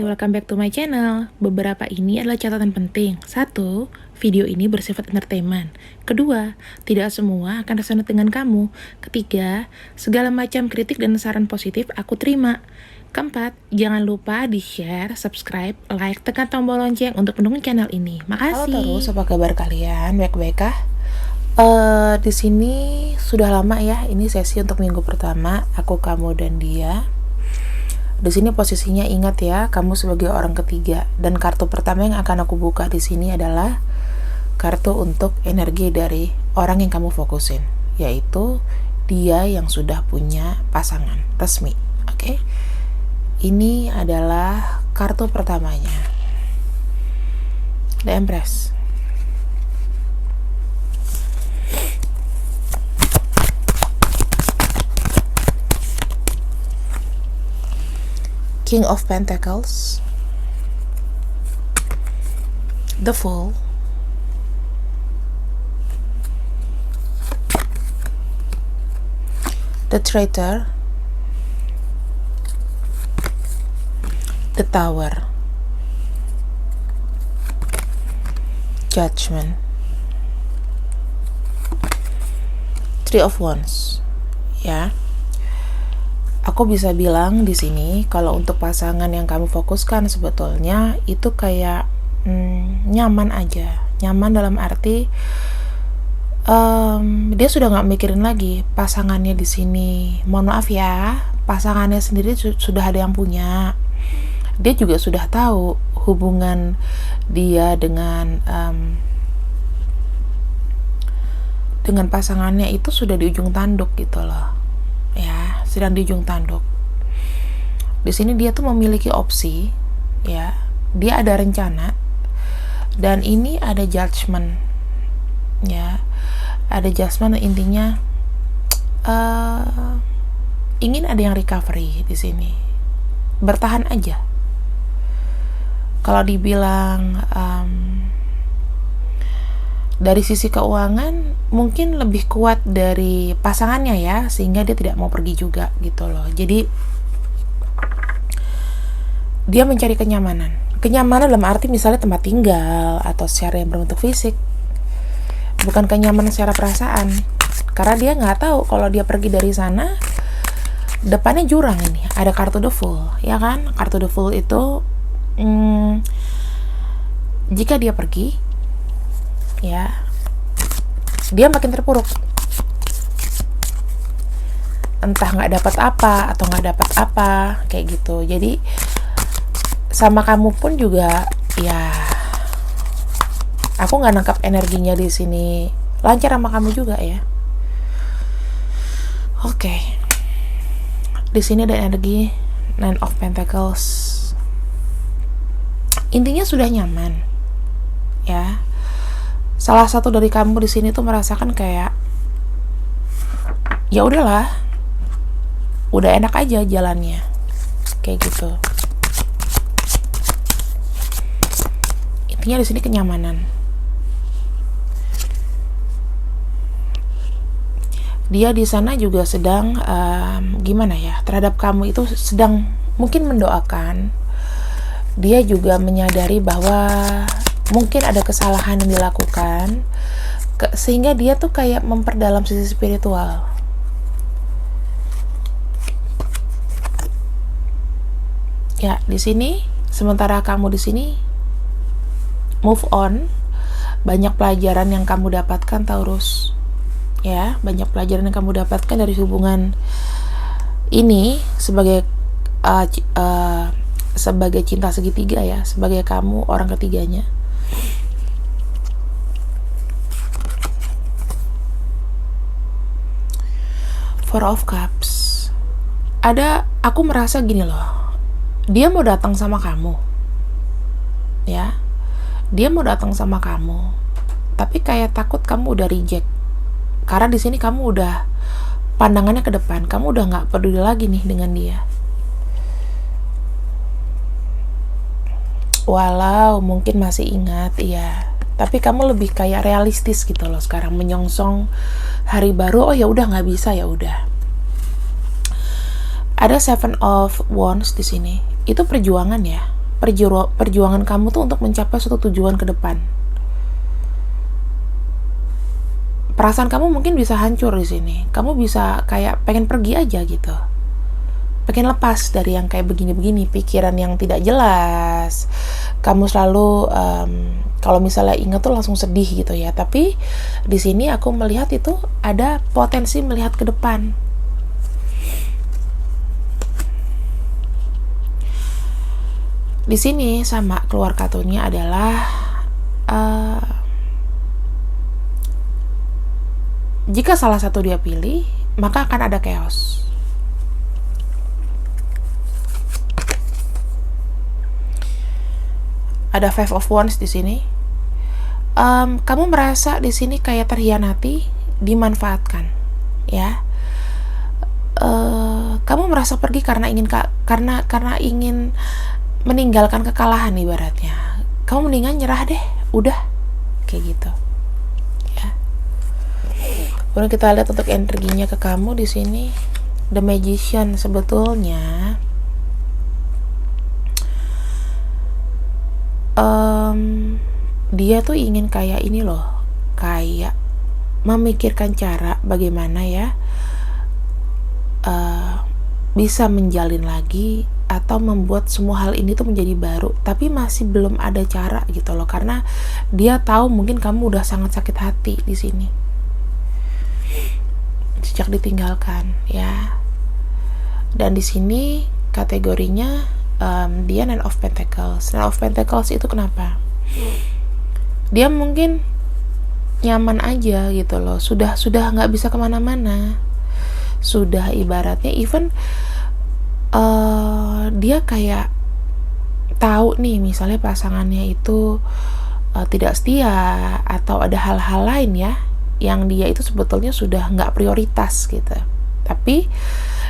welcome back to my channel. Beberapa ini adalah catatan penting. 1. Video ini bersifat entertainment. 2. Tidak semua akan resonate dengan kamu. 3. Segala macam kritik dan saran positif aku terima. 4. Jangan lupa di-share, subscribe, like, tekan tombol lonceng untuk mendukung channel ini. Makasih. Halo terus, apa kabar kalian? Baik-baik kah? Di sini sudah lama ya. Ini sesi untuk minggu pertama. Aku, kamu, dan dia. Di sini posisinya ingat ya, kamu sebagai orang ketiga, dan kartu pertama yang akan aku buka di sini adalah kartu untuk energi dari orang yang kamu fokusin, yaitu dia yang sudah punya pasangan resmi. Oke? Ini adalah kartu pertamanya. The Empress. King of Pentacles, the Fool, the Traitor, the Tower, Judgment, Three of Wands. Ya. Aku bisa bilang di sini kalau untuk pasangan yang kamu fokuskan sebetulnya itu kayak nyaman aja. Nyaman dalam arti dia sudah nggak mikirin lagi pasangannya di sini. Mohon maaf ya, pasangannya sendiri sudah ada yang punya. Dia juga sudah tahu hubungan dia dengan pasangannya itu sudah di ujung tanduk gitu loh. Ya, sedang di ujung tanduk. Di sini dia tuh memiliki opsi, ya. Dia ada rencana, dan ini ada judgment, ya. Ada judgment, intinya ingin ada yang recovery di sini. Bertahan aja. Kalau dibilang dari sisi keuangan mungkin lebih kuat dari pasangannya ya, sehingga dia tidak mau pergi juga gitu loh. Jadi dia mencari kenyamanan dalam arti misalnya tempat tinggal atau secara yang berbentuk fisik, bukan kenyamanan secara perasaan, karena dia nggak tahu kalau dia pergi dari sana depannya jurang. Ini ada kartu The Fool, ya kan? Kartu The Fool itu jika dia pergi, ya, dia makin terpuruk, entah nggak dapat apa atau nggak dapat apa kayak gitu. Jadi sama kamu pun juga, ya, aku nggak nangkap energinya di sini lancar sama kamu juga ya. Oke. Di sini ada energi Nine of Pentacles. Intinya sudah nyaman, ya. Salah satu dari kamu di sini tuh merasakan kayak ya udahlah, udah enak aja jalannya, kayak gitu. Intinya di sini kenyamanan. Dia di sana juga sedang gimana ya, terhadap kamu itu sedang mungkin mendoakan. Dia juga menyadari bahwa mungkin ada kesalahan yang dilakukan, sehingga dia tuh kayak memperdalam sisi spiritual. Ya, di sini sementara kamu di sini move on, banyak pelajaran yang kamu dapatkan, Taurus. Ya, banyak pelajaran yang kamu dapatkan dari hubungan ini sebagai sebagai cinta segitiga ya, sebagai kamu orang ketiganya. Four of Cups. Aku merasa gini loh, dia mau datang sama kamu, ya, dia mau datang sama kamu, tapi kayak takut kamu udah reject, karena di sini kamu udah pandangannya ke depan, kamu udah nggak peduli lagi nih dengan dia. Walau mungkin masih ingat, ya, tapi kamu lebih kayak realistis gitu loh sekarang, menyongsong hari baru. Oh ya udah, nggak bisa, ya udah. Ada Seven of Wands di sini. Itu perjuangan ya. perjuangan kamu tuh untuk mencapai suatu tujuan ke depan. Perasaan kamu mungkin bisa hancur di sini. Kamu bisa kayak pengen pergi aja gitu. Pengen lepas dari yang kayak begini-begini, pikiran yang tidak jelas. Kamu selalu kalau misalnya ingat tuh langsung sedih gitu ya. Tapi di sini aku melihat itu ada potensi melihat ke depan. Di sini sama keluar kartunya adalah jika salah satu dia pilih, maka akan ada chaos. Ada Five of Wands di sini. Kamu merasa di sini kayak terhianati, dimanfaatkan, ya. Kamu merasa pergi karena ingin meninggalkan kekalahan ibaratnya. Kamu mendingan nyerah deh, udah kayak gitu. Kemudian kita lihat untuk energinya ke kamu di sini, The Magician. Sebetulnya dia tuh ingin kayak ini loh, kayak memikirkan cara bagaimana ya bisa menjalin lagi atau membuat semua hal ini tuh menjadi baru, tapi masih belum ada cara gitu loh, karena dia tahu mungkin kamu udah sangat sakit hati di sini sejak ditinggalkan ya. Dan di sini kategorinya dia Nine of Pentacles. Nine of Pentacles itu kenapa? Dia mungkin nyaman aja gitu loh, sudah nggak bisa kemana-mana, sudah ibaratnya even dia kayak tahu nih misalnya pasangannya itu tidak setia atau ada hal-hal lain ya yang dia itu sebetulnya sudah nggak prioritas gitu. Tapi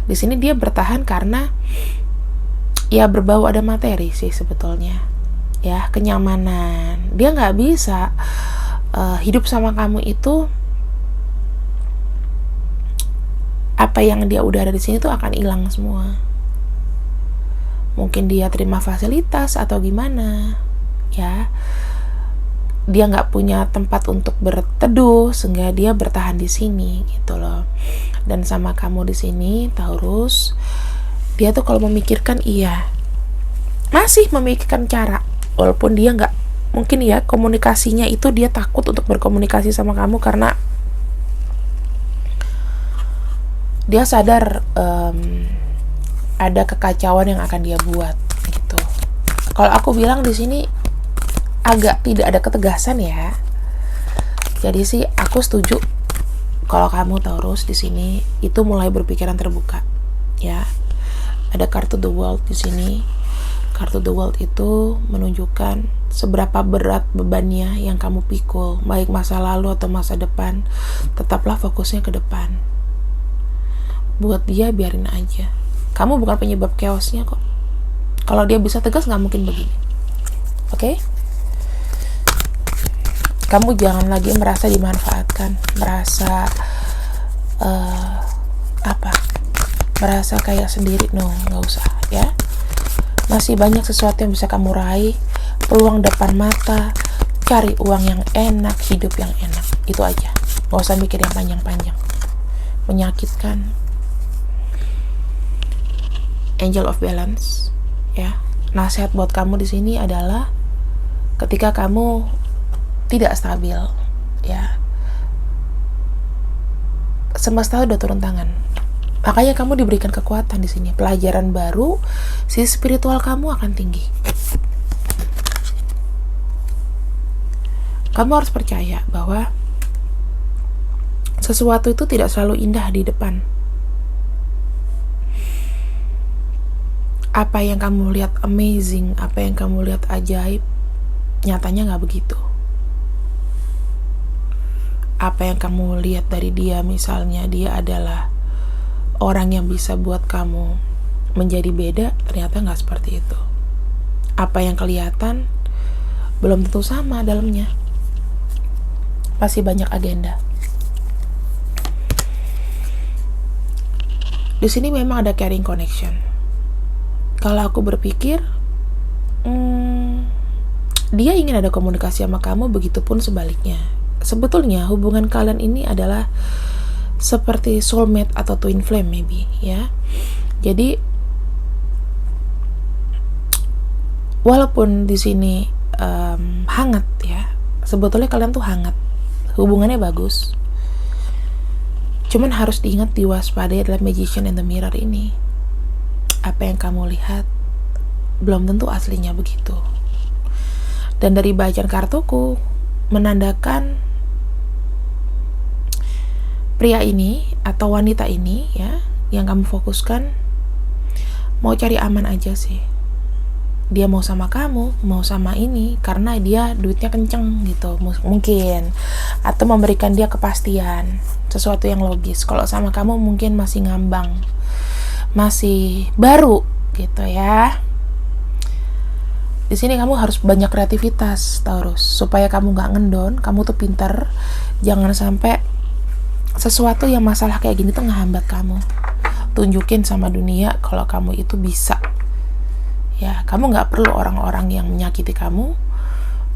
di sini dia bertahan karena ya berbau ada materi sih sebetulnya, ya kenyamanan. Dia nggak bisa hidup sama kamu itu, apa yang dia udah ada di sini tuh akan hilang semua. Mungkin dia terima fasilitas atau gimana, ya. Dia nggak punya tempat untuk berteduh sehingga dia bertahan di sini gitu loh. Dan sama kamu di sini Taurus, dia tuh kalau memikirkan masih memikirkan cara, walaupun dia nggak mungkin ya komunikasinya itu dia takut untuk berkomunikasi sama kamu karena dia sadar ada kekacauan yang akan dia buat gitu. Kalau aku bilang di sini agak tidak ada ketegasan ya. Jadi sih aku setuju kalau kamu Taurus di sini itu mulai berpikiran terbuka ya. Ada kartu The World di sini. Kartu The World itu menunjukkan seberapa berat bebannya yang kamu pikul, baik masa lalu atau masa depan. Tetaplah fokusnya ke depan. Buat dia biarin aja. Kamu bukan penyebab chaosnya kok. Kalau dia bisa tegas nggak mungkin begini. Oke? Kamu jangan lagi merasa dimanfaatkan, merasa merasa kayak sendiri. No, nggak usah ya. Masih banyak sesuatu yang bisa kamu raih, peluang depan mata, cari uang yang enak, hidup yang enak. Itu aja. Nggak usah mikir yang panjang-panjang, menyakitkan. Angel of Balance ya. Nasihat buat kamu di sini adalah ketika kamu tidak stabil ya, semesta udah turun tangan, makanya kamu diberikan kekuatan di sini, pelajaran baru, sisi spiritual kamu akan tinggi. Kamu harus percaya bahwa sesuatu itu tidak selalu indah di depan. Apa yang kamu lihat amazing, apa yang kamu lihat ajaib, nyatanya nggak begitu. Apa yang kamu lihat dari dia, misalnya dia adalah orang yang bisa buat kamu menjadi beda, ternyata nggak seperti itu. Apa yang kelihatan belum tentu sama dalamnya, masih banyak agenda. Di sini memang ada carrying connection. Kalau aku berpikir dia ingin ada komunikasi sama kamu, begitupun sebaliknya. Sebetulnya hubungan kalian ini adalah seperti soulmate atau twin flame maybe ya. Jadi walaupun di sini hangat ya, sebetulnya kalian tuh hangat, hubungannya bagus. Cuman harus diingat, diwaspadai adalah magician in the mirror ini. Apa yang kamu lihat belum tentu aslinya begitu. Dan dari bacaan kartuku menandakan pria ini atau wanita ini ya, yang kamu fokuskan mau cari aman aja sih. Dia mau sama kamu, mau sama ini karena dia duitnya kenceng gitu mungkin, atau memberikan dia kepastian, sesuatu yang logis. Kalau sama kamu mungkin masih ngambang, masih baru gitu ya. Di sini kamu harus banyak kreativitas Taurus, supaya kamu nggak ngendon. Kamu tuh pinter, jangan sampai sesuatu yang masalah kayak gini tuh ngehambat kamu. Tunjukin sama dunia kalau kamu itu bisa. Ya, kamu nggak perlu orang-orang yang menyakiti kamu,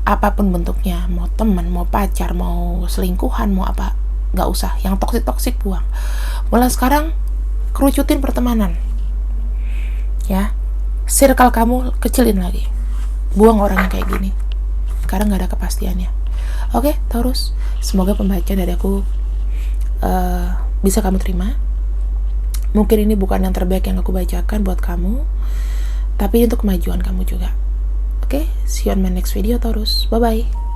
apapun bentuknya, mau teman, mau pacar, mau selingkuhan, mau apa, nggak usah. Yang toksik buang. Mulai sekarang kerucutin pertemanan, ya. Circle kamu kecilin lagi, buang orang yang kayak gini, karena nggak ada kepastiannya. Oke, Taurus, semoga pembacaan dari aku bisa kamu terima. Mungkin ini bukan yang terbaik yang aku bacakan buat kamu, tapi untuk kemajuan kamu juga. Oke, see you on my next video, Taurus. Bye-bye.